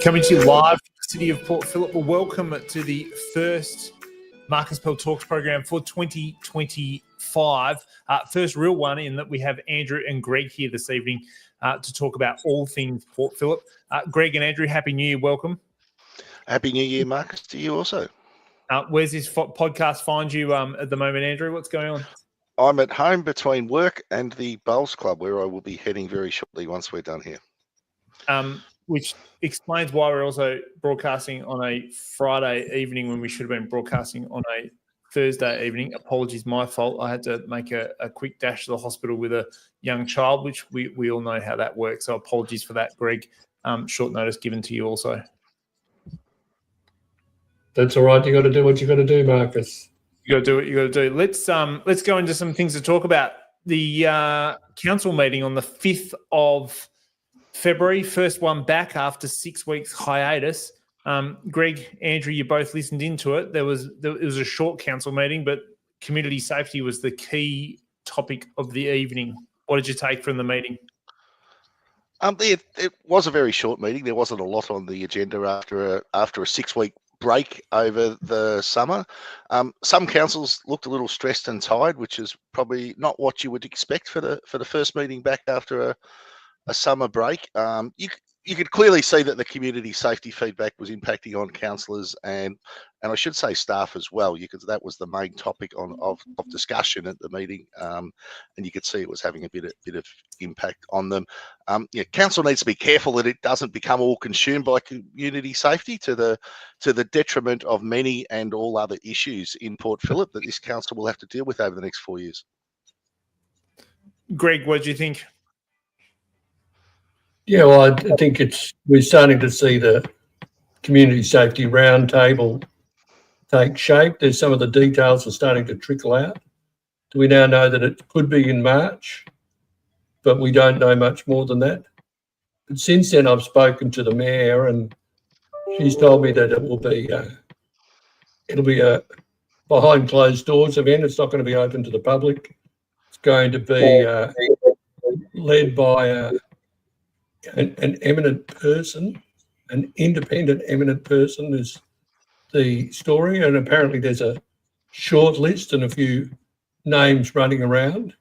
Coming to you live from the City of Port Phillip. Well, welcome to the first Marcus Pell Talks program for 2025. First real one in that we have Andrew and Greg here this evening to talk about all things Port Phillip. Greg and Andrew, Happy New Year. Welcome. Happy New Year, Marcus, to you also. Where's this podcast find you at the moment, Andrew? What's going on? I'm at home between work and the Bowls Club, where I will be heading very shortly once we're done here. Which explains why we're also broadcasting on a Friday evening when we should have been broadcasting on a Thursday evening. Apologies, my fault. I had to make a quick dash to the hospital with a young child, which we all know how that works. So apologies for that, Greg. Short notice given to you also. That's all right. You got to do what you got to do, Marcus. You got to do what you got to do. Let's go into some things to talk about. The council meeting on the 5th of February, first one back after 6 weeks hiatus. Greg, Andrew, you both listened into it. It was a short council meeting, but community safety was the key topic of the evening. What did you take from the meeting? It was a very short meeting. There wasn't a lot on the agenda after a 6 week break over the summer. Some councils looked a little stressed and tired, which is probably not what you would expect for the first meeting back after a summer break. You could clearly see that the community safety feedback was impacting on councillors and I should say staff as well, because that was the main topic of discussion at the meeting, and you could see it was having a bit of impact on them. Council needs to be careful that it doesn't become all consumed by community safety to the detriment of many and all other issues in Port Phillip that this council will have to deal with over the next 4 years. Greg, what do you think? Yeah, well, I think we're starting to see the community safety roundtable take shape. There's some of the details are starting to trickle out. We now know that it could be in March, but we don't know much more than that. But since then, I've spoken to the mayor, and she's told me that it'll be a behind closed doors event. It's not going to be open to the public. It's going to be led by an eminent person, an independent eminent person is the story, and apparently there's a short list and a few names running around.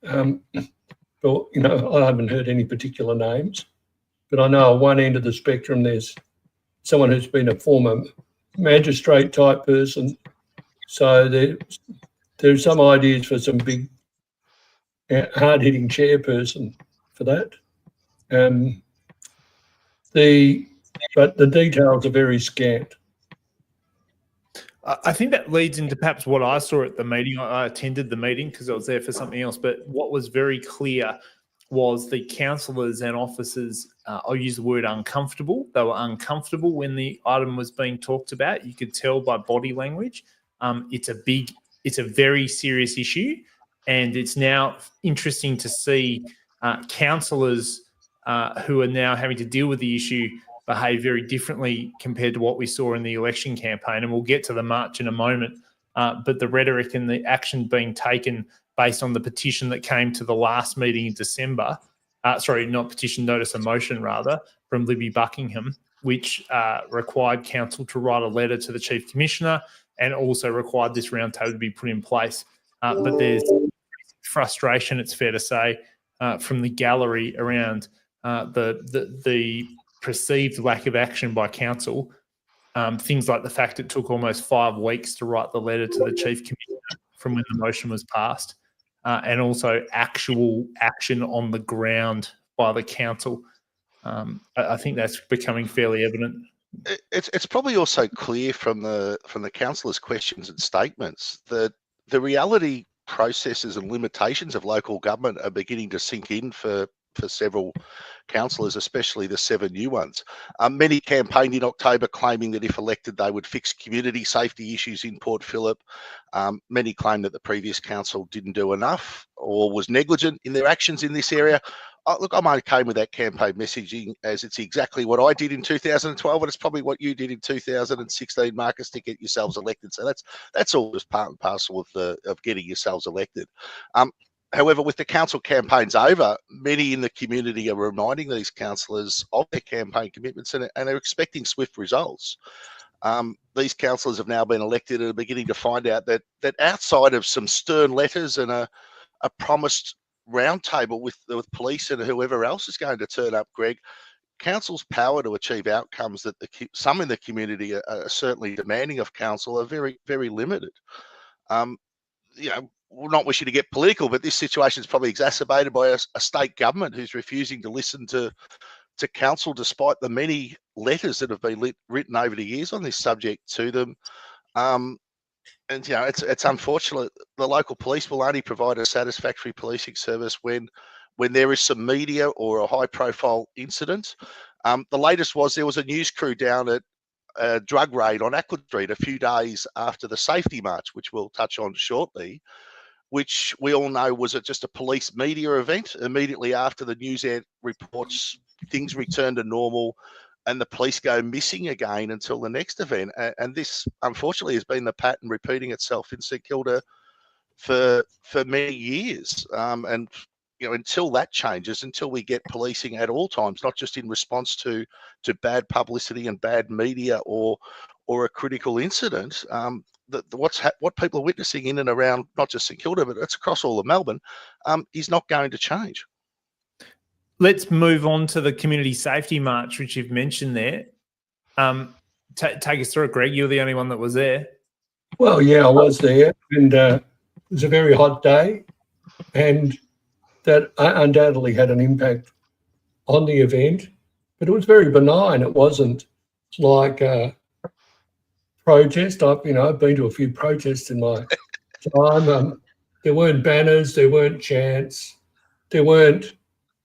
But I haven't heard any particular names, but I know at one end of the spectrum there's someone who's been a former magistrate type person. So there's some ideas for some big hard-hitting chairperson for that. But the details are very scant. I think that leads into perhaps what I saw at the meeting. I attended the meeting because I was there for something else. But what was very clear was the councillors and officers, I'll use the word uncomfortable. They were uncomfortable when the item was being talked about. You could tell by body language. It's a very serious issue. And it's now interesting to see councillors who are now having to deal with the issue behave very differently compared to what we saw in the election campaign. And we'll get to the march in a moment. But the rhetoric and the action being taken based on the petition that came to the last meeting in December, not petition, notice of motion rather, from Libby Buckingham, which required council to write a letter to the Chief Commissioner and also required this roundtable to be put in place. But there's frustration, it's fair to say, from the gallery around the perceived lack of action by council. Things like the fact it took almost 5 weeks to write the letter to the Chief Commissioner from when the motion was passed, and also actual action on the ground by the council. I think that's becoming fairly evident. It's probably also clear from the councillors' questions and statements that the reality processes and limitations of local government are beginning to sink in for several councillors, especially the 7 new ones. Many campaigned in October claiming that if elected, they would fix community safety issues in Port Phillip. Many claim that the previous council didn't do enough or was negligent in their actions in this area. Look, I'm okay with that campaign messaging, as it's exactly what I did in 2012, and it's probably what you did in 2016, Marcus, to get yourselves elected. So that's all just part and parcel of getting yourselves elected. However, with the council campaigns over, many in the community are reminding these councillors of their campaign commitments and are expecting swift results. These councillors have now been elected and are beginning to find out that outside of some stern letters and a promised roundtable with police and whoever else is going to turn up, Greg, council's power to achieve outcomes that some in the community are certainly demanding of council are very, very limited. You know, we're not wishing to get political, but this situation is probably exacerbated by a state government who's refusing to listen to council despite the many letters that have been written over the years on this subject to them. And you know, it's unfortunate. The local police will only provide a satisfactory policing service when there is some media or a high-profile incident. The latest was there was a news crew down at a drug raid on Ackwood Street a few days after the safety march, which we'll touch on shortly, which we all know was just a police media event. Immediately after the news reports things return to normal and the police go missing again until the next event. And this, unfortunately, has been the pattern repeating itself in St Kilda for many years. And you know, until that changes, until we get policing at all times, not just in response to bad publicity and bad media or a critical incident, what people are witnessing in and around not just St Kilda, but it's across all of Melbourne, is not going to change. Let's move on to the community safety march, which you've mentioned there. Take us through it, Greg. You're the only one that was there. Well, yeah, I was there, and it was a very hot day, and that undoubtedly had an impact on the event, but it was very benign. It wasn't like a protest. I've been to a few protests in my time. There weren't banners, there weren't chants, there weren't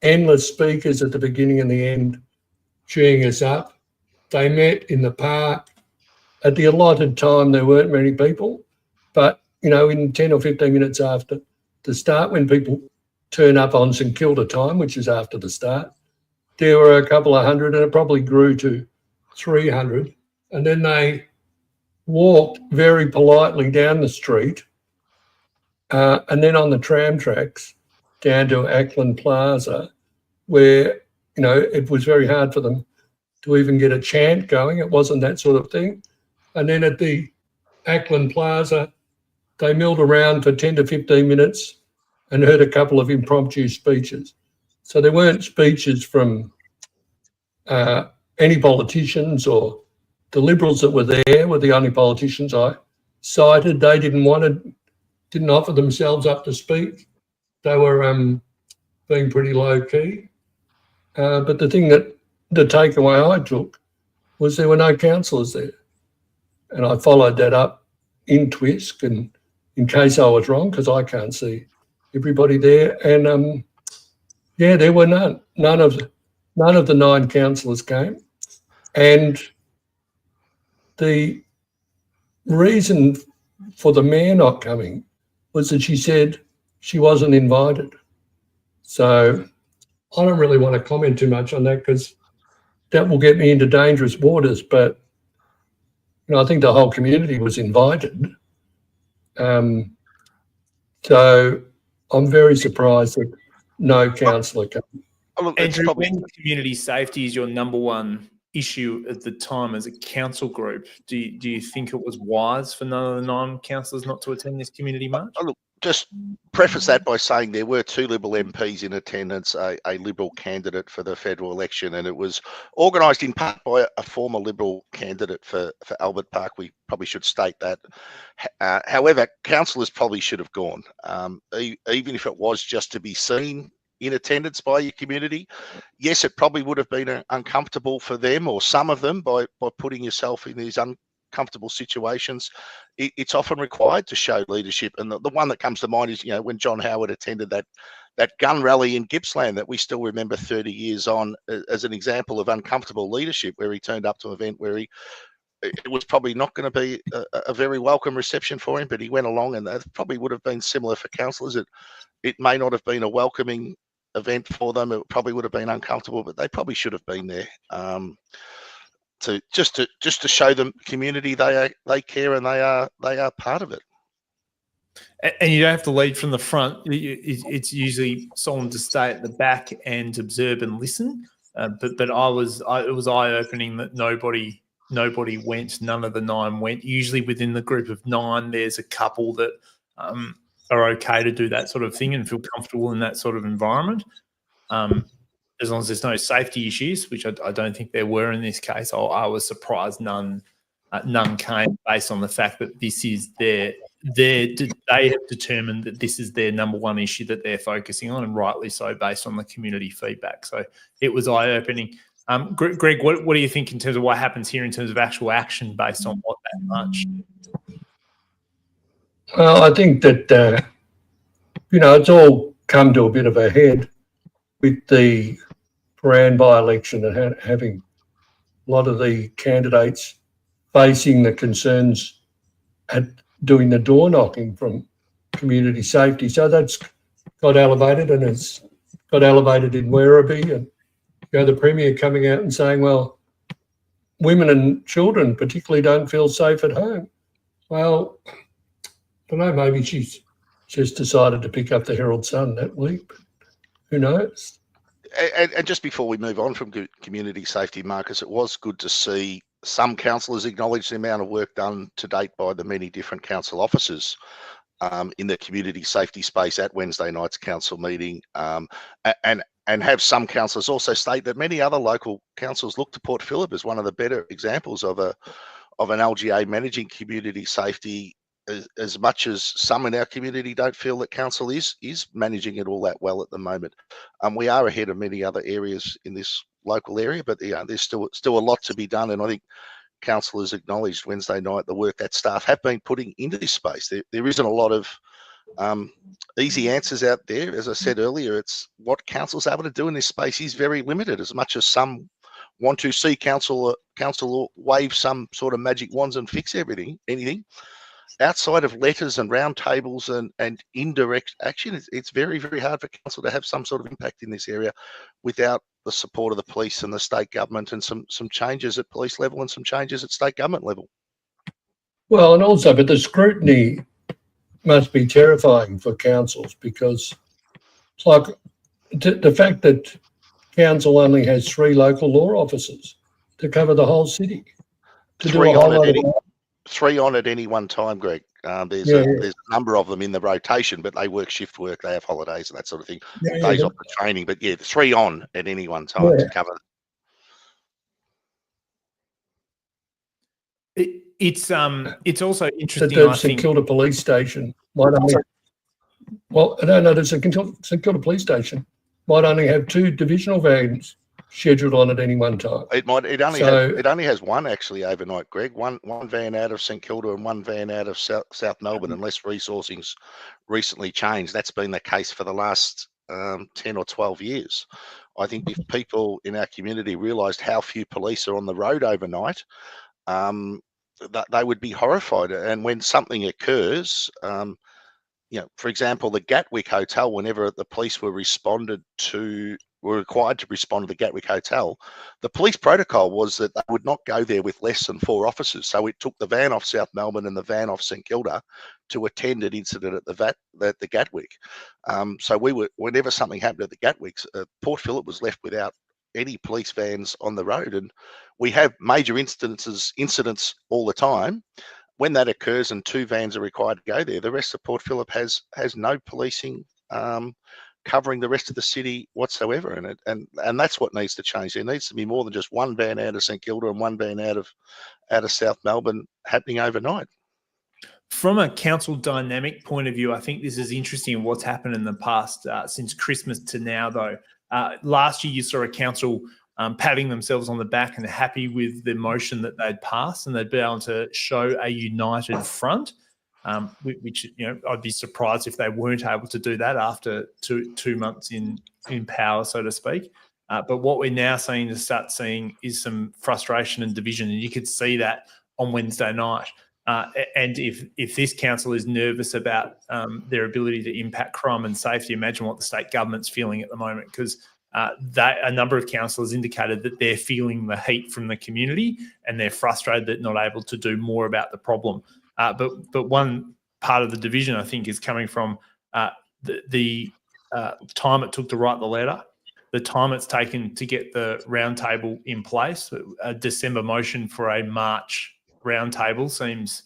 endless speakers at the beginning and the end cheering us up. They met in the park. At the allotted time, there weren't many people, but, in 10 or 15 minutes after the start, when people turn up on St Kilda time, which is after the start, there were a couple of hundred, and it probably grew to 300. And then they walked very politely down the street and then on the tram tracks down to Ackland Plaza, where, it was very hard for them to even get a chant going. It wasn't that sort of thing. And then at the Ackland Plaza, they milled around for 10 to 15 minutes and heard a couple of impromptu speeches. So there weren't speeches from any politicians, or the Liberals that were there were the only politicians I cited. They didn't offer themselves up to speak. They were being pretty low key. But the takeaway I took was there were no councillors there. And I followed that up in Twisk, and in case I was wrong, because I can't see everybody there. And there were none. None of the 9 councillors came. And the reason for the mayor not coming was that she said she wasn't invited. So I don't really want to comment too much on that, because that will get me into dangerous waters. But I think the whole community was invited. So I'm very surprised that no councillor came. Andrew, when community safety is your number one issue at the time as a council group, do you think it was wise for none of the 9 councillors not to attend this community march? Look, just preface that by saying there were 2 Liberal MPs in attendance, a Liberal candidate for the federal election, and it was organised in part by a former Liberal candidate for Albert Park. We probably should state that. However, councillors probably should have gone, even if it was just to be seen in attendance by your community. Yes, it probably would have been uncomfortable for them, or some of them, by putting yourself in these uncomfortable situations. It's often required to show leadership. And the one that comes to mind is, when John Howard attended that gun rally in Gippsland that we still remember 30 years on as an example of uncomfortable leadership, where he turned up to an event where it was probably not going to be a very welcome reception for him, but he went along, and that probably would have been similar for councillors. It may not have been a welcoming event for them. It probably would have been uncomfortable, but they probably should have been there to show them community they care, and they are part of it. And you don't have to lead from the front. It's usually someone to stay at the back and observe and listen. But it was eye opening that nobody went. None of the 9 went. Usually within the group of 9, there's a couple that are okay to do that sort of thing and feel comfortable in that sort of environment. As long as there's no safety issues, which I don't think there were in this case. I was surprised none came, based on the fact that this is they have determined that this is their number one issue that they're focusing on, and rightly so, based on the community feedback. So it was eye-opening. Greg, what do you think in terms of what happens here in terms of actual action based on what that much? Well, I think that, it's all come to a bit of a head with the Prahran by-election and having a lot of the candidates facing the concerns at doing the door knocking from community safety. So that's got elevated, and it's got elevated in Werribee, and the Premier coming out and saying, well, women and children particularly don't feel safe at home. Well, I don't know, maybe she's just decided to pick up the Herald Sun that week. Who knows? And just before we move on from community safety, Marcus, it was good to see some councillors acknowledge the amount of work done to date by the many different council officers in the community safety space at Wednesday night's council meeting, and have some councillors also state that many other local councils look to Port Phillip as one of the better examples of an LGA managing community safety, as much as some in our community don't feel that council is managing it all that well at the moment. We are ahead of many other areas in this local area, but there's still a lot to be done, and I think councillors acknowledged Wednesday night the work that staff have been putting into this space. There isn't a lot of easy answers out there. As I said earlier, it's what council's able to do in this space is very limited. As much as some want to see council wave some sort of magic wands and fix anything, outside of letters and round tables and indirect action, it's very, very hard for council to have some sort of impact in this area without the support of the police and the state government, and some changes at police level and some changes at state government level. Well, and also, but the scrutiny must be terrifying for councils, because it's like the fact that council only has 3 local law officers to cover the whole city. To do a whole lot of 3 on at any one time, Greg. There's a number of them in the rotation, but they work shift work, they have holidays and that sort of thing. Days off the training, but 3 on at any one time to cover. It's also interesting. The St Kilda police station might only. Well, no, the St Kilda police station might only have 2 divisional vans scheduled on at any one time. It only has 1 actually overnight, Greg. One van out of St Kilda and 1 van out of South Melbourne, unless resourcing's recently changed. That's been the case for the last 10 or 12 years. I think if people in our community realised how few police are on the road overnight, that they would be horrified. And when something occurs, for example, the Gatwick Hotel, whenever the police were required to respond to the Gatwick Hotel, the police protocol was that they would not go there with less than 4 officers. So it took the van off South Melbourne and the van off St Kilda to attend an incident at the Gatwick. So whenever something happened at the Gatwicks, Port Phillip was left without any police vans on the road, and we have major incidents all the time. When that occurs and 2 vans are required to go there, the rest of Port Phillip has no policing covering the rest of the city whatsoever, and that's what needs to change. There needs to be more than just 1 van out of St Kilda and 1 van out of South Melbourne happening overnight. From a council dynamic point of view, I think this is interesting what's happened in the past since Christmas to now, though. Last year, you saw a council patting themselves on the back and happy with the motion that they'd passed, and they'd be able to show a united front, which I'd be surprised if they weren't able to do that after two months in power, so to speak. But what we're now seeing is some frustration and division, and you could see that on Wednesday night. And if this council is nervous about their ability to impact crime and safety, imagine what the state government's feeling at the moment, because a number of councillors indicated that they're feeling the heat from the community and they're frustrated that not able to do more about the problem. But one part of the division, I think, is coming from the time it took to write the letter, the time it's taken to get the roundtable in place. A December motion for a March roundtable seems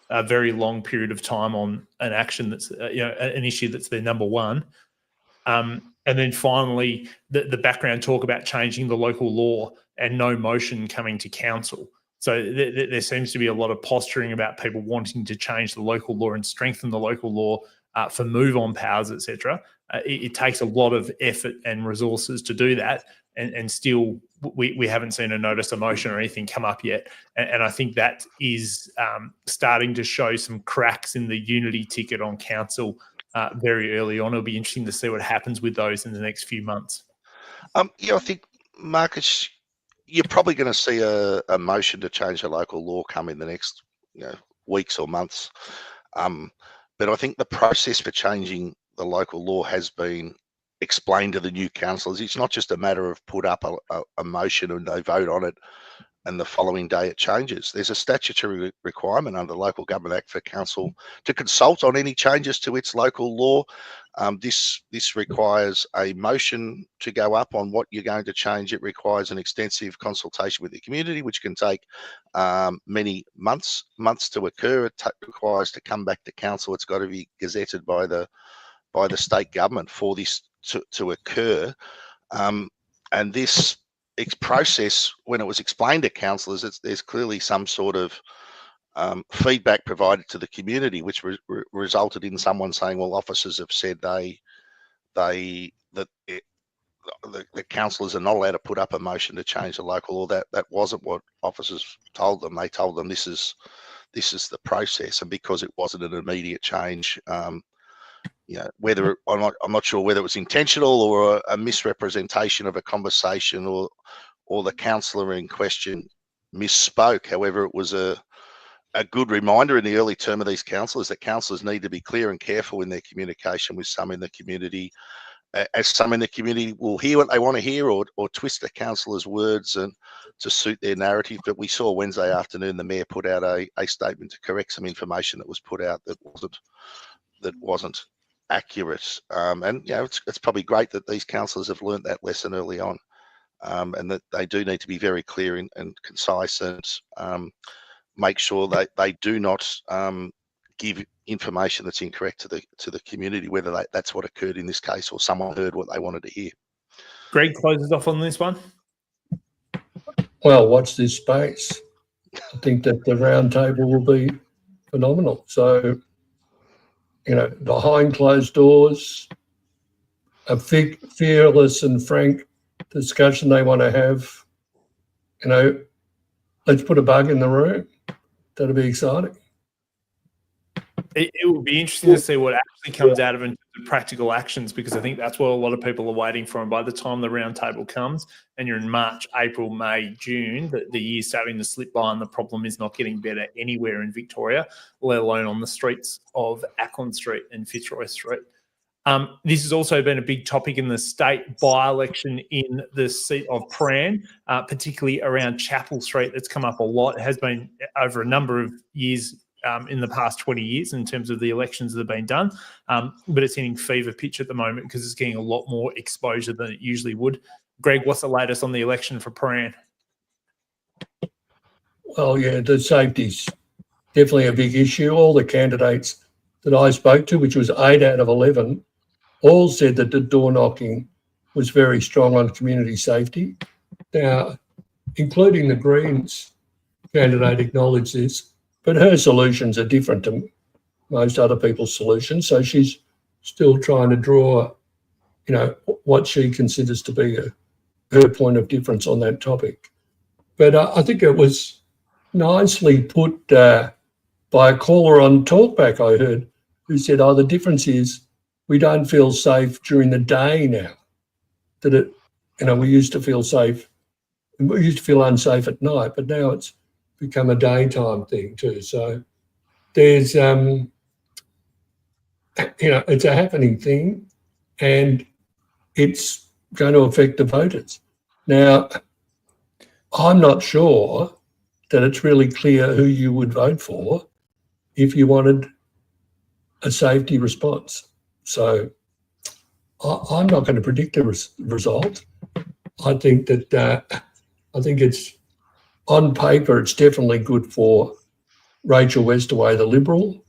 a very long period of time on an action that's an issue that's their number one. And then finally, the background talk about changing the local law and no motion coming to council. So there seems to be a lot of posturing about people wanting to change the local law and strengthen the local law for move-on powers, etc. It takes a lot of effort and resources to do that, and still we haven't seen a notice of motion or anything come up yet. And I think that is starting to show some cracks in the unity ticket on council very early on. It'll be interesting to see what happens with those in the next few months. Yeah, I think, Marcus, you're probably going to see a motion to change the local law come in the next weeks or months. But I think the process for changing the local law has been explained to the new councillors. It's not just a matter of put up a motion and they vote on it and the following day it changes. There's a statutory requirement under the Local Government Act for council to consult on any changes to its local law. This requires a motion to go up on what you're going to change. It requires an extensive consultation with the community, which can take many months to occur. It requires to come back to council. It's got to be gazetted by the state government for this to occur. And this process, when it was explained to councillors, there's clearly some sort of feedback provided to the community, which resulted in someone saying, well, officers have said that the councillors are not allowed to put up a motion to change the local law. That wasn't what officers told them. They told them this is the process, and because it wasn't an immediate change, whether I'm not sure whether it was intentional or a misrepresentation of a conversation, or the councillor in question misspoke. However, it was a good reminder in the early term of these councillors that councillors need to be clear and careful in their communication with some in the community, as some in the community will hear what they want to hear or twist the councillors' words and to suit their narrative. But we saw Wednesday afternoon the mayor put out a statement to correct some information that was put out that wasn't accurate. And it's probably great that these councillors have learnt that lesson early on, and that they do need to be very clear and concise, and make sure that they do not give information that's incorrect to the community, whether that's what occurred in this case or someone heard what they wanted to hear. Greg closes off on this one. Well, watch this space. I think that the round table will be phenomenal. So, behind closed doors, a fearless and frank discussion they want to have. Let's put a bug in the room. That'll be exciting. It will be interesting to see what actually comes out of it in terms of practical actions, because I think that's what a lot of people are waiting for. And by the time the roundtable comes and you're in March, April, May, June, the year's starting to slip by, and the problem is not getting better anywhere in Victoria, let alone on the streets of Acland Street and Fitzroy Street. This has also been a big topic in the state by-election in the seat of Prahran, particularly around Chapel Street. It's come up a lot. It has been over a number of years in the past 20 years in terms of the elections that have been done, but it's hitting fever pitch at the moment because it's getting a lot more exposure than it usually would. Greg, what's the latest on the election for Prahran? Well, the safety's definitely a big issue. All the candidates that I spoke to, which was 8 out of 11, all said that the door knocking was very strong on community safety. Now, including the Greens candidate acknowledged this, but her solutions are different to most other people's solutions. So she's still trying to draw, what she considers to be her point of difference on that topic. But I think it was nicely put by a caller on Talkback, I heard, who said, the difference is we don't feel safe during the day now. That we used to feel safe, we used to feel unsafe at night, but now it's become a daytime thing too. So there's, it's a happening thing, and it's going to affect the voters. Now, I'm not sure that it's really clear who you would vote for if you wanted a safety response. So I'm not going to predict the result. I think that I think it's on paper it's definitely good for Rachel Westaway, the Liberal,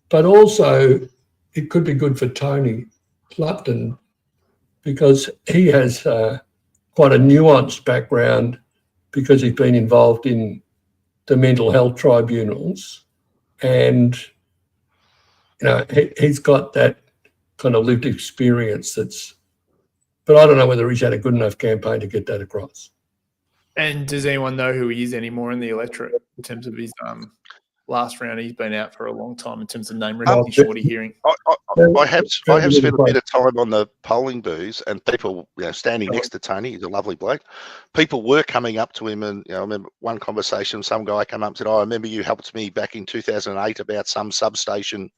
but also it could be good for Tony Lupton because he has quite a nuanced background because he's been involved in the mental health tribunals, and he's got that kind of lived experience. But I don't know whether he's had a good enough campaign to get that across. And does anyone know who he is anymore in the electorate in terms of his last round? He's been out for a long time in terms of name recognition. What are you hearing? I have spent a bit of time on the polling booths, and people, standing next to Tony, he's a lovely bloke. People were coming up to him, and I remember one conversation. Some guy came up and said, "I remember you helped me back in 2008 about some substation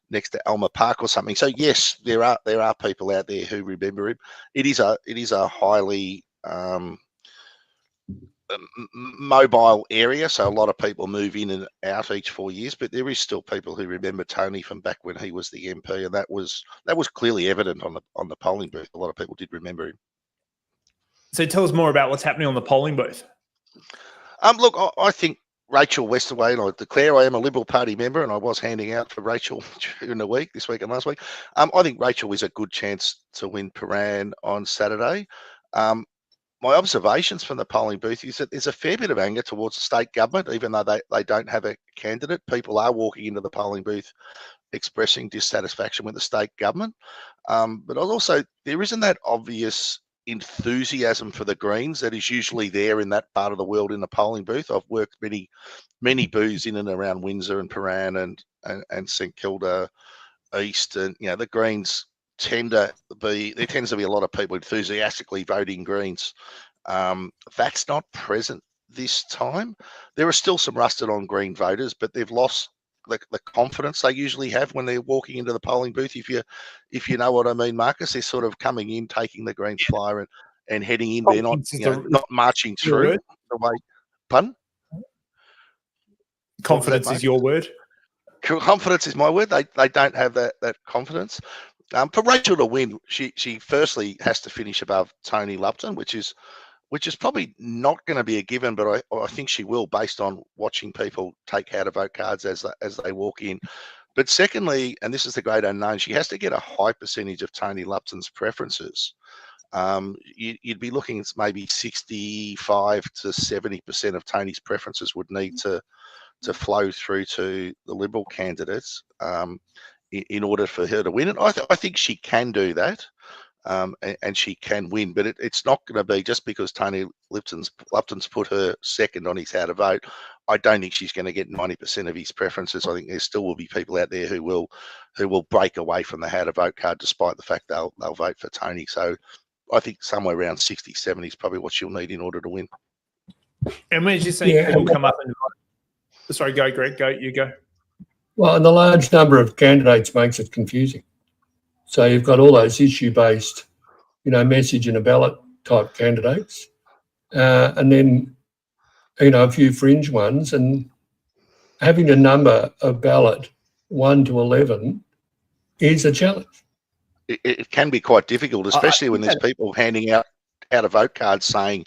next to Alma Park or something." So yes, there are people out there who remember him. It is a highly mobile area, so a lot of people move in and out each 4 years, but there is still people who remember Tony from back when he was the MP, and that was clearly evident on the polling booth. A lot of people did remember him. So tell us more about what's happening on the polling booth. Look, I think Rachel Westaway, and I declare I am a Liberal Party member, and I was handing out for Rachel during the week, this week and last week. I think Rachel is a good chance to win Prahran on Saturday. My observations from the polling booth is that there's a fair bit of anger towards the state government, even though they don't have a candidate. People are walking into the polling booth expressing dissatisfaction with the state government. But also, there isn't that obvious enthusiasm for the Greens that is usually there in that part of the world in the polling booth. I've worked many booths in and around Windsor and Prahran and St Kilda East, and the Greens tends to be a lot of people enthusiastically voting Greens. That's not present this time. There are still some rusted on Green voters, but they've lost the confidence they usually have when they're walking into the polling booth. If you know what I mean, Marcus, they're sort of coming in, taking the Greens flyer and heading in. They're not marching through the way. Pardon? Confidence is your word. Confidence is my word. They don't have that confidence. For Rachel to win, she firstly has to finish above Tony Lupton, which is probably not going to be a given, but I think she will, based on watching people take how to vote cards as they walk in. But secondly, and this is the great unknown, she has to get a high percentage of Tony Lupton's preferences. You'd be looking at maybe 65 to 70% of Tony's preferences would need to flow through to the Liberal candidates in order for her to win it. I think she can do that, and she can win, but it's not going to be just because Tony Lupton's put her second on his how to vote. I don't think she's going to get 90% of his preferences. I think there still will be people out there who will break away from the how to vote card, despite the fact they'll vote for Tony. So I think somewhere around 60, 70 is probably what she'll need in order to win. And when you see people come up and vote, sorry, go Greg, you go. Well, and the large number of candidates makes it confusing. So you've got all those issue-based, message in a ballot type candidates, and then, a few fringe ones, and having a number of ballot 1 to 11 is a challenge. It can be quite difficult, especially when there's people handing out a vote cards saying,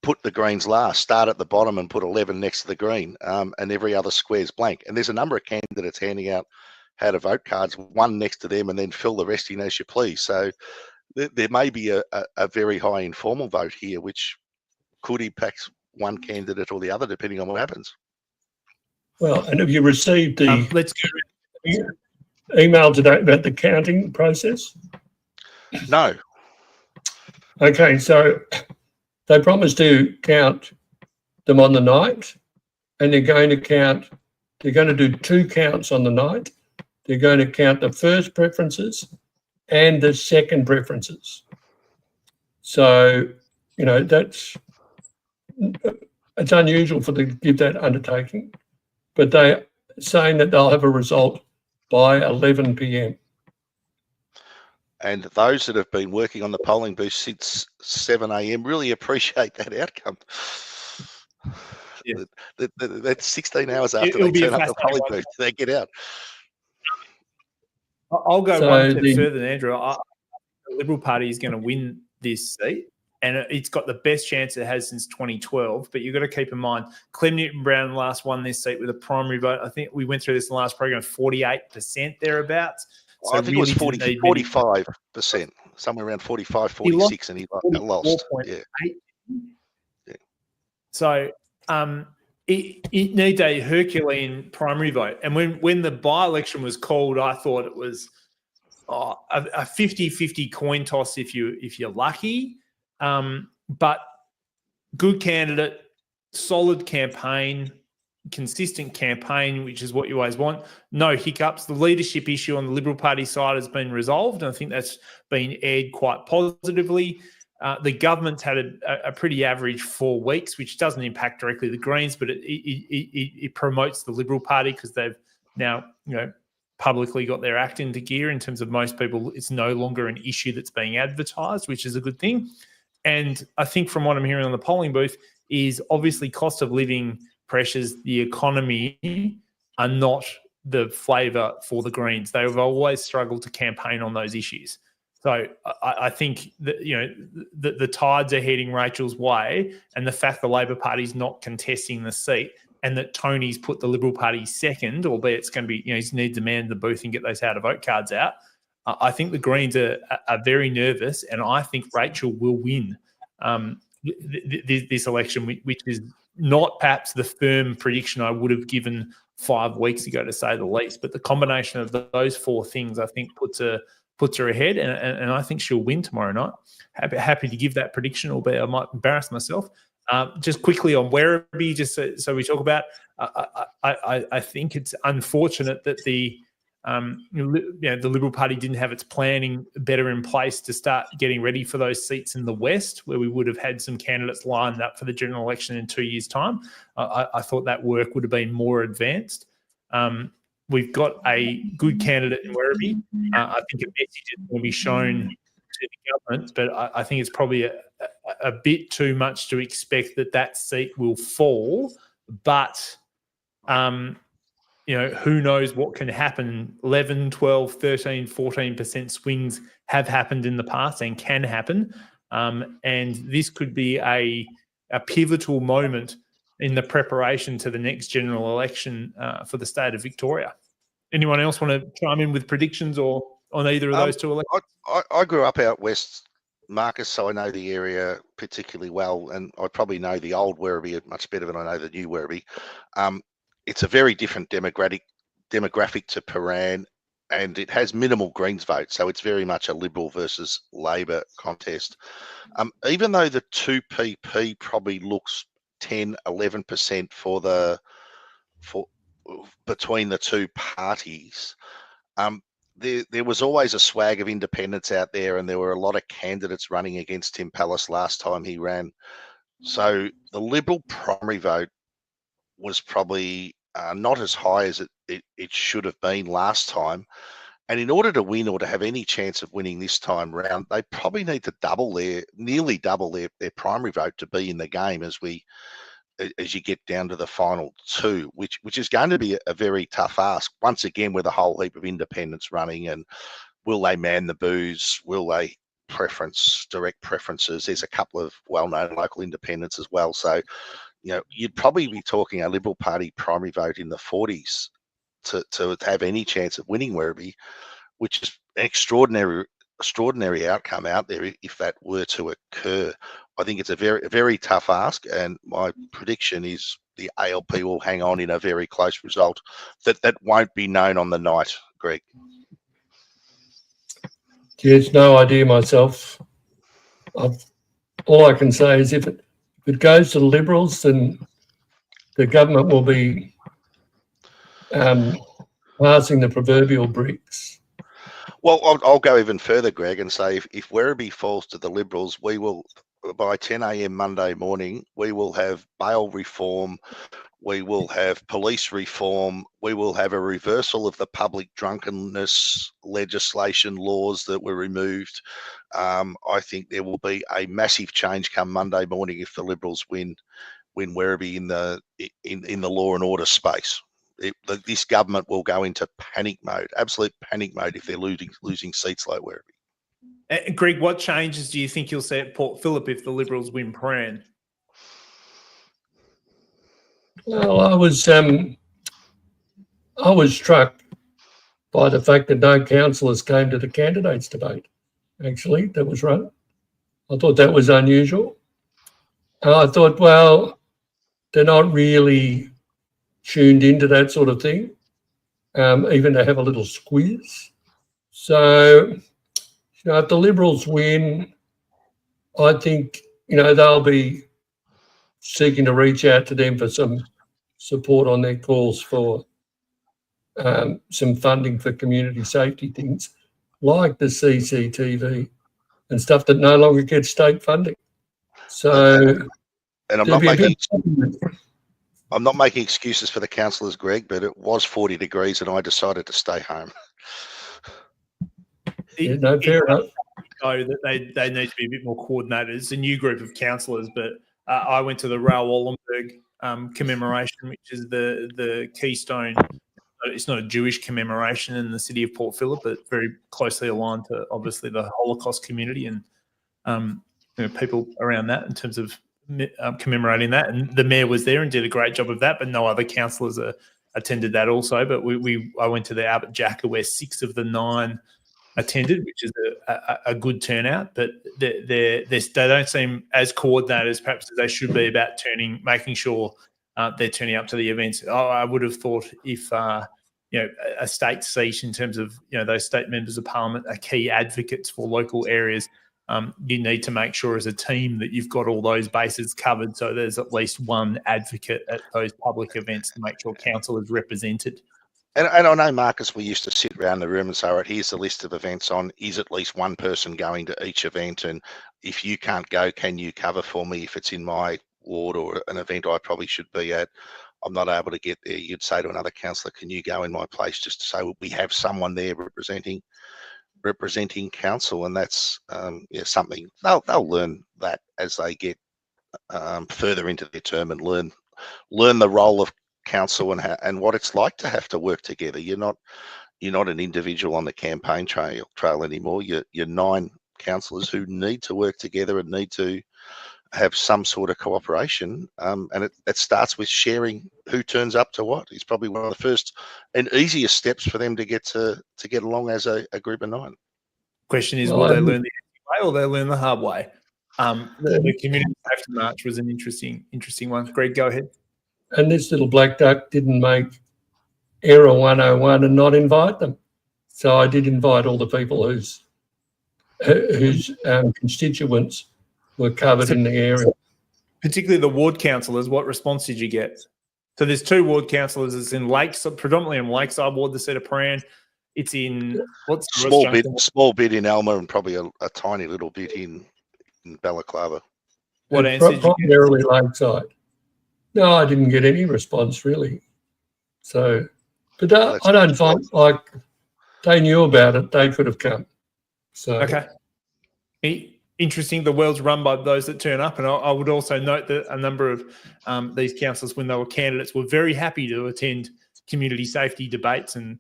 put the Greens last, start at the bottom and put 11 next to the Green, and every other square's blank. And there's a number of candidates handing out how to vote cards, one next to them, and then fill the rest in as you please. So there may be a very high informal vote here, which could impact one candidate or the other, depending on what happens. Well, and have you received the Let's go. email today about the counting process? No. Okay, so they promised to count them on the night, and they're going to do 2 counts on the night. They're going to count the first preferences and the second preferences. So, it's unusual for them to give that undertaking, but they're saying that they'll have a result by 11 p.m. And those that have been working on the polling booth since 7 a.m. really appreciate that outcome. Yeah. That's 16 hours after they turn up the polling booth, they get out. I'll go So one step the- further than Andrew. The Liberal Party is going to win this seat, and it's got the best chance it has since 2012. But you've got to keep in mind, Clem Newton-Brown last won this seat with a primary vote. I think we went through this in the last program, 48% thereabouts. So I think it was really 40, didn't need many- 45%, somewhere around 45, He lost 46, and he lost. Yeah. 44.8. Yeah. So it needs a Herculean primary vote. And when the by-election was called, I thought it was a 50-50 coin toss if you're lucky. But good candidate, solid campaign, consistent campaign, which is what you always want. No hiccups. The leadership issue on the Liberal Party side has been resolved, and I think that's been aired quite positively. The government's had a pretty average 4 weeks, which doesn't impact directly the Greens, but it promotes the Liberal Party because they've now, publicly got their act into gear. In terms of most people, it's no longer an issue that's being advertised, which is a good thing. And I think from what I'm hearing on the polling booth is obviously cost of living pressures, the economy are not the flavour for the Greens. They've always struggled to campaign on those issues. So I think that the tides are heading Rachel's way, and the fact the Labor Party's not contesting the seat, and that Tony's put the Liberal Party second, albeit it's going to be, he needs a man in the booth and get those how to vote cards out. I think the Greens are very nervous, and I think Rachel will win this election, which is not perhaps the firm prediction I would have given 5 weeks ago, to say the least. But the combination of those 4 things, I think, puts her ahead, and I think she'll win tomorrow night. Happy to give that prediction, albeit I might embarrass myself. Just quickly on Werribee, just so we talk about, I think it's unfortunate that the Liberal Party didn't have its planning better in place to start getting ready for those seats in the West, where we would have had some candidates lined up for the general election in 2 years' time. I thought that work would have been more advanced. We've got a good candidate in Werribee. I think a message is going to be shown to the government, but I think it's probably a bit too much to expect that seat will fall. But who knows what can happen. 11, 12, 13, 14% swings have happened in the past and can happen. And this could be a pivotal moment in the preparation to the next general election for the state of Victoria. Anyone else want to chime in with predictions or on either of those two elections? I grew up out west, Marcus, so I know the area particularly well, and I probably know the old Werribee much better than I know the new Werribee. It's a very different demographic to Prahran, and it has minimal Greens vote, so it's very much a Liberal versus Labor contest. Even though the 2PP probably looks 10, 11% for between the two parties, there was always a swag of independents out there, and there were a lot of candidates running against Tim Pallas last time he ran. So the Liberal primary vote was probably not as high as it should have been last time. And in order to win, or to have any chance of winning this time round, they probably need to nearly double their primary vote to be in the game as you get down to the final 2, which is going to be a very tough ask. Once again, with a whole heap of independents running, and will they man the booths? Will they direct preferences? There's a couple of well-known local independents as well. So, you'd probably be talking a Liberal Party primary vote in the 40s to have any chance of winning Werribee, which is an extraordinary outcome out there if that were to occur. I think it's a very tough ask, and my prediction is the ALP will hang on in a very close result that won't be known on the night, Greg. Yes, no idea myself. All I can say is if it goes to the Liberals, then the government will be passing the proverbial bricks. Well, I'll go even further, Greg, and say if Werribee falls to the Liberals, we will, by 10 a.m. Monday morning, we will have bail reform, we will have police reform, we will have a reversal of the public drunkenness legislation laws that were removed. I think there will be a massive change come Monday morning if the Liberals win Werribee in the law and order space. this government will go into panic mode, absolute panic mode, if they're losing seats like Werribee. Greg, what changes do you think you'll see at Port Phillip if the Liberals win Prahran? Well, I was struck by the fact that no councillors came to the candidates debate. Actually, that was run. I thought that was unusual. And I thought, well, they're not really tuned into that sort of thing, even to have a little squeeze. So, if the Liberals win, I think, they'll be seeking to reach out to them for some support on their calls for some funding for community safety things like the CCTV and stuff that no longer gets state funding. So, and I'm not making excuses for the councillors, Greg, but it was 40 degrees and I decided to stay home. Fair enough. So that they need to be a bit more coordinated. It's a new group of councillors, but I went to the Raoul Wallenberg commemoration, which is the keystone. It's not a Jewish commemoration in the city of Port Phillip, but very closely aligned to obviously the Holocaust community and people around that in terms of commemorating that. And the mayor was there and did a great job of that, but no other councillors attended that also. But I went to the Albert Jacka where 6 of the 9 attended, which is a good turnout, but they don't seem as coordinated as perhaps they should be about making sure they're turning up to the events. I would have thought if a state seat in terms of those state members of parliament are key advocates for local areas, you need to make sure as a team that you've got all those bases covered, so there's at least one advocate at those public events to make sure council is represented. And I know, Marcus, we used to sit around the room and say, all right, here's the list of events on, is at least one person going to each event? And if you can't go, can you cover for me if it's in my ward or an event I probably should be at? I'm not able to get there. You'd say to another councillor, can you go in my place, just to say, well, we have someone there representing council. And that's something they'll learn that as they get further into their term and learn the role of council and what it's like to have to work together. You're not an individual on the campaign trail anymore. You're 9 councillors who need to work together and need to have some sort of cooperation. And it starts with sharing who turns up to what. It's probably one of the first and easiest steps for them to get along as a group of 9. Question is, will they learn the easy way or they learn the hard way? The community safety march was an interesting one. Greg, go ahead. And this little black duck didn't make error 101 and not invite them. So I did invite all the people whose constituents were covered in the area. Particularly the ward councillors, what response did you get? So there's 2 ward councillors. It's in predominantly in Lakeside Ward, the City of Prahran. It's in what's small bit in Alma and probably a tiny little bit in Balaclava. What answer did you get? Primarily Lakeside. No, I didn't get any response really. So, but I don't find like they knew about it. They could have come. So okay, interesting. The world's run by those that turn up, and I would also note that a number of these councillors, when they were candidates, were very happy to attend community safety debates and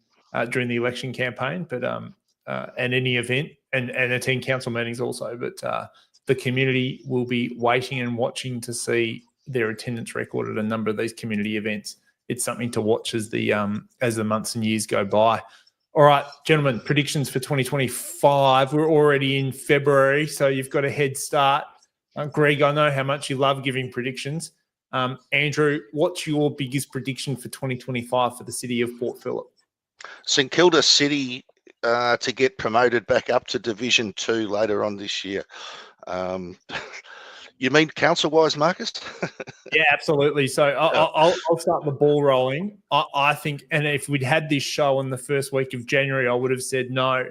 during the election campaign, but and any event and attend council meetings also. But the community will be waiting and watching to see their attendance record at a number of these community events. It's something to watch as the months and years go by. All right, gentlemen, predictions for 2025. We're already in February, so you've got a head start. Greg, I know how much you love giving predictions. Andrew, what's your biggest prediction for 2025 for the City of Port Phillip? St Kilda City to get promoted back up to Division 2 later on this year. You mean council-wise, Marcus? Yeah, absolutely. So I'll start the ball rolling. I think, and if we'd had this show in the first week of January, I would have said no.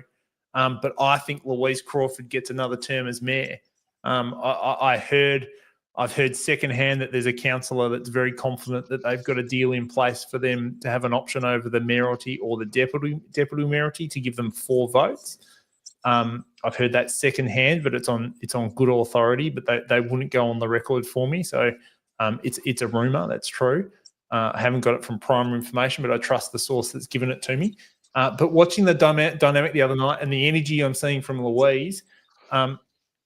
But I think Louise Crawford gets another term as mayor. I've heard secondhand that there's a councillor that's very confident that they've got a deal in place for them to have an option over the mayoralty or the deputy mayoralty to give them 4 votes. I've heard that secondhand, but it's on good authority. But they wouldn't go on the record for me, so it's a rumor. That's true. I haven't got it from primary information, but I trust the source that's given it to me. But watching the dynamic the other night and the energy I'm seeing from Louise,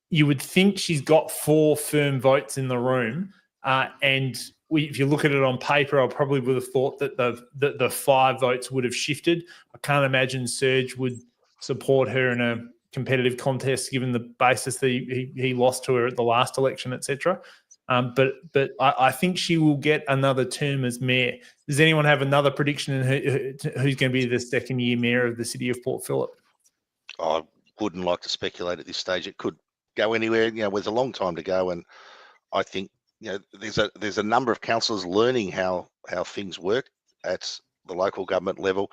you would think she's got 4 firm votes in the room. And if you look at it on paper, I probably would have thought that the 5 votes would have shifted. I can't imagine Serge would support her in a competitive contest, given the basis that he lost to her at the last election, etc. But I think she will get another term as mayor. Does anyone have another prediction in who's going to be the second-year mayor of the City of Port Phillip? I wouldn't like to speculate at this stage. It could go anywhere. There's a long time to go, and I think there's a number of councillors learning how things work at the local government level.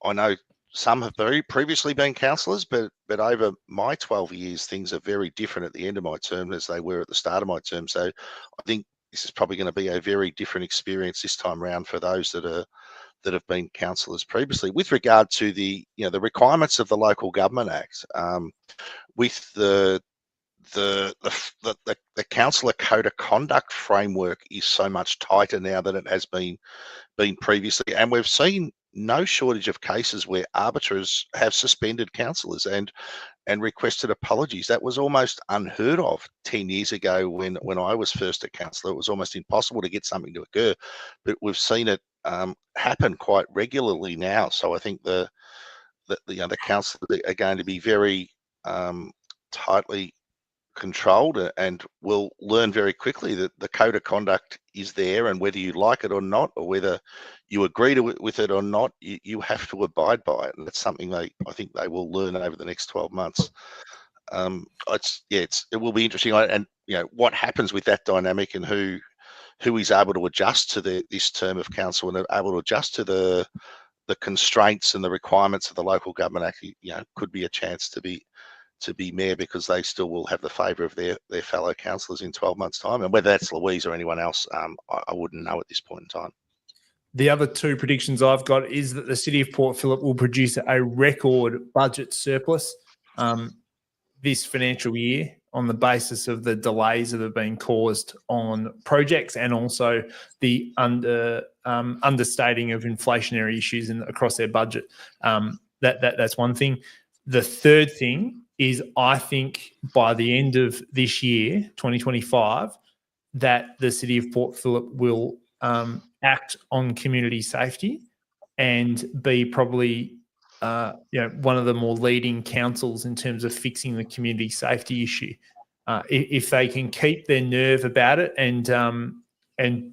I know some have very previously been councillors, but over my 12 years, things are very different at the end of my term as they were at the start of my term. So I think this is probably going to be a very different experience this time around for those that have been councillors previously. With regard to the requirements of the Local Government Act, with the councillor code of conduct framework is so much tighter now than it has been previously, and we've seen no shortage of cases where arbiters have suspended councillors and requested apologies. That was almost unheard of 10 years ago when I was first a councillor. It was almost impossible to get something to occur, but we've seen it happen quite regularly now. So I think the councillors are going to be very tightly controlled and will learn very quickly that the code of conduct is there, and whether you like it or not, or whether you agree with it or not, you have to abide by it, and that's something I think they will learn over the next 12 months. It will be interesting, and what happens with that dynamic and who is able to adjust to this term of council and able to adjust to the constraints and the requirements of the Local Government Act. Could be a chance to be mayor, because they still will have the favour of their fellow councillors in 12 months' time. And whether that's Louise or anyone else, I wouldn't know at this point in time. The other 2 predictions I've got is that the City of Port Phillip will produce a record budget surplus this financial year on the basis of the delays that have been caused on projects, and also the understating of inflationary issues across their budget. That's one thing. The third thing is, I think by the end of this year, 2025, that the City of Port Phillip will act on community safety and be probably one of the more leading councils in terms of fixing the community safety issue. If they can keep their nerve about it and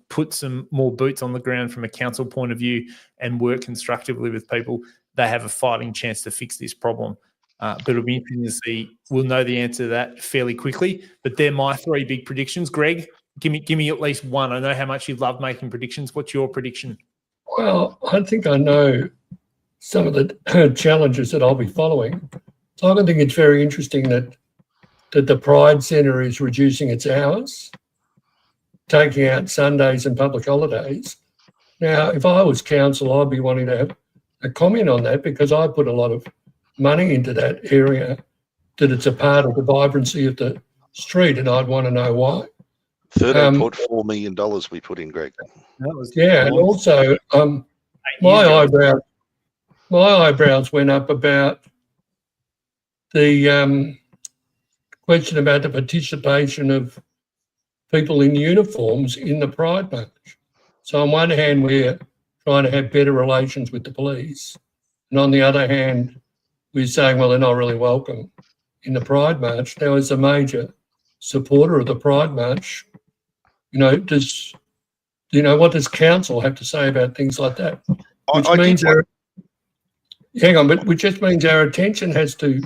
put some more boots on the ground from a council point of view and work constructively with people, they have a fighting chance to fix this problem. But it'll be interesting to see. We'll know the answer to that fairly quickly. But they're my 3 big predictions. Greg, give me at least one. I know how much you love making predictions. What's your prediction? Well, I think I know some of the challenges that I'll be following. So I think it's very interesting that the Pride Centre is reducing its hours, taking out Sundays and public holidays. Now, if I was council, I'd be wanting to have a comment on that, because I put a lot of money into that area, that it's a part of the vibrancy of the street, and I'd want to know why. $13.4 million we put in, Greg. And also my eyebrows went up about the question about the participation of people in uniforms in the Pride March. So on one hand, we're trying to have better relations with the police, and on the other hand, we're saying, well, they're not really welcome in the Pride March. Now, as a major supporter of the Pride March, what does council have to say about things like that? Which just means our attention has to,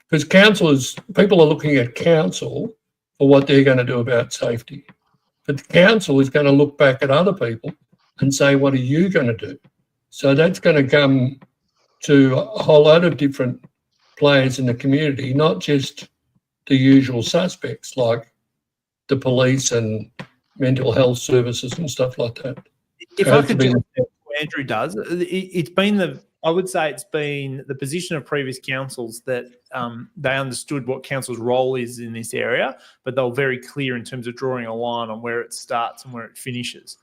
because people are looking at council for what they're going to do about safety. But the council is going to look back at other people and say, what are you going to do? So that's going to come to a whole lot of different players in the community, not just the usual suspects like the police and mental health services and stuff like that. If I could just what Andrew does, it's been I would say it's been the position of previous councils that they understood what council's role is in this area, but they were very clear in terms of drawing a line on where it starts and where it finishes.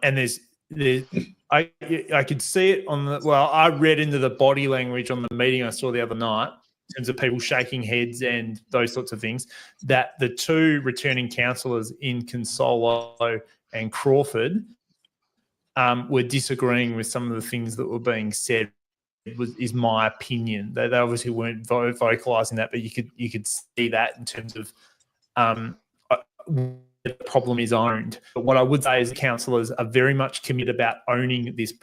And I could see it on the, well, I read into the body language on the meeting I saw the other night in terms of people shaking heads and those sorts of things, that the two returning councillors in Consolo and Crawford were disagreeing with some of the things that were being said. Is my opinion. They obviously weren't vocalising that, but you could see that in terms of the problem is owned. But what I would say is the councillors are very much committed about owning this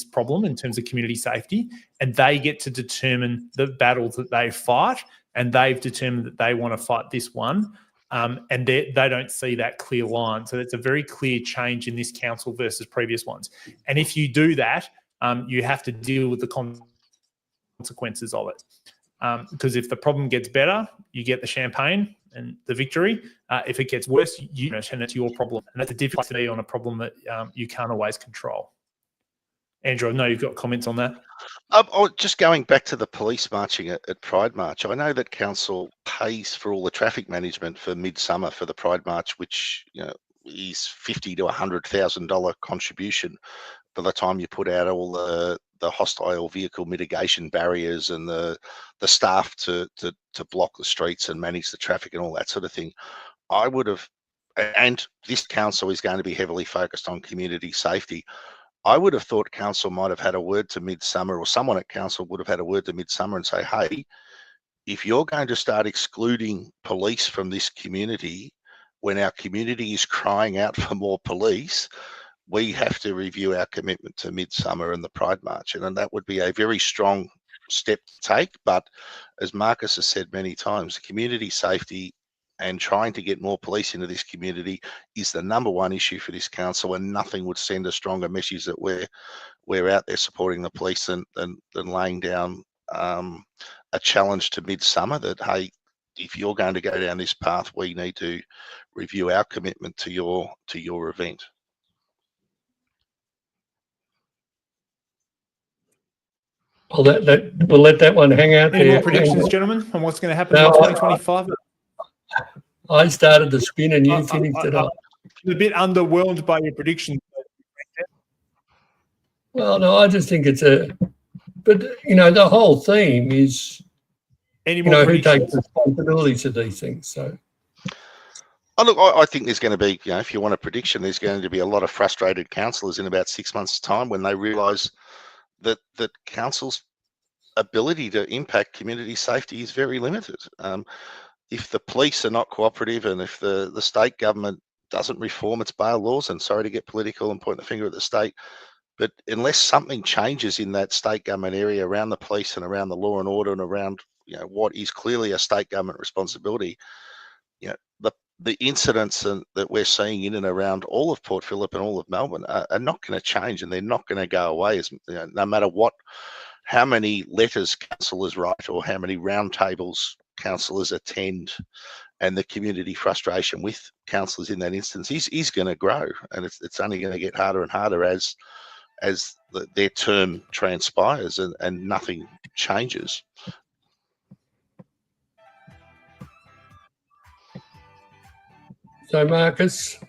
problem in terms of community safety, and they get to determine the battles that they fight, and they've determined that they want to fight this one. And they don't see that clear line. So it's a very clear change in this council versus previous ones. And if you do that, you have to deal with the consequences of it. Because if the problem gets better, you get the champagne and the victory. If it gets worse, you and it's your problem. And that's a difficult to be on a problem that you can't always control. Andrew, I know you've got comments on that. Just going back to the police marching at Pride March, I know that council pays for all the traffic management for midsummer for the Pride March, which is $50,000 to $100,000 contribution by the time you put out all the hostile vehicle mitigation barriers and the staff to block the streets and manage the traffic and all that sort of thing. I would have, and this council is going to be heavily focused on community safety. I would have thought council might have had a word to midsummer, or someone at council would have had a word to midsummer and say, hey, if you're going to start excluding police from this community when our community is crying out for more police, we have to review our commitment to midsummer and the Pride March. And that would be a very strong step to take. But as Marcus has said many times, community safety and trying to get more police into this community is the number one issue for this council, and nothing would send a stronger message that we're out there supporting the police than laying down a challenge to midsummer that, hey, if you're going to go down this path, we need to review our commitment to your event. Well, we'll let that one hang out Any there. more predictions, gentlemen, on what's going to happen No, in 2025? I started the spin and you finished it off. I'm a bit underwhelmed by your predictions. Well, no, I just think it's but the whole theme is, Any more who takes predictions? responsibility to these things. So, look, I think there's going to be, if you want a prediction, there's going to be a lot of frustrated councillors in about 6 months' time when they realise that council's ability to impact community safety is very limited. If the police are not cooperative, and if the state government doesn't reform its bail laws, and sorry to get political and point the finger at the state, but unless something changes in that state government area around the police and around the law and order and around what is clearly a state government responsibility, the incidents that we're seeing in and around all of Port Phillip and all of Melbourne are not going to change, and they're not going to go away. No matter how many letters councillors write or how many roundtables councillors attend, and the community frustration with councillors in that instance is going to grow, and it's only going to get harder and harder as their term transpires and nothing changes. So Marcus,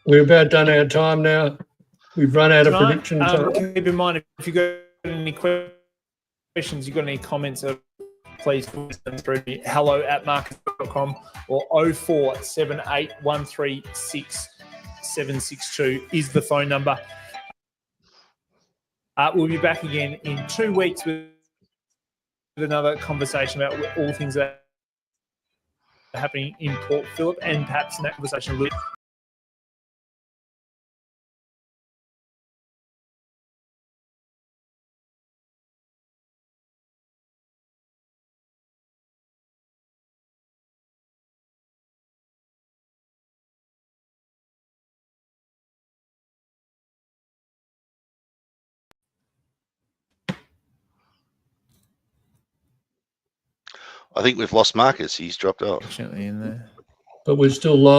we're about done our time now. We've run out of prediction time. Keep in mind, if you've got any questions, you've got any comments, please send them through me, hello@marcus.com or 0478136762 is the phone number. We'll be back again in 2 weeks with another conversation about all things that are happening in Port Phillip, and perhaps in that conversation a little I think we've lost Marcus. He's dropped off. in there. But we're still live.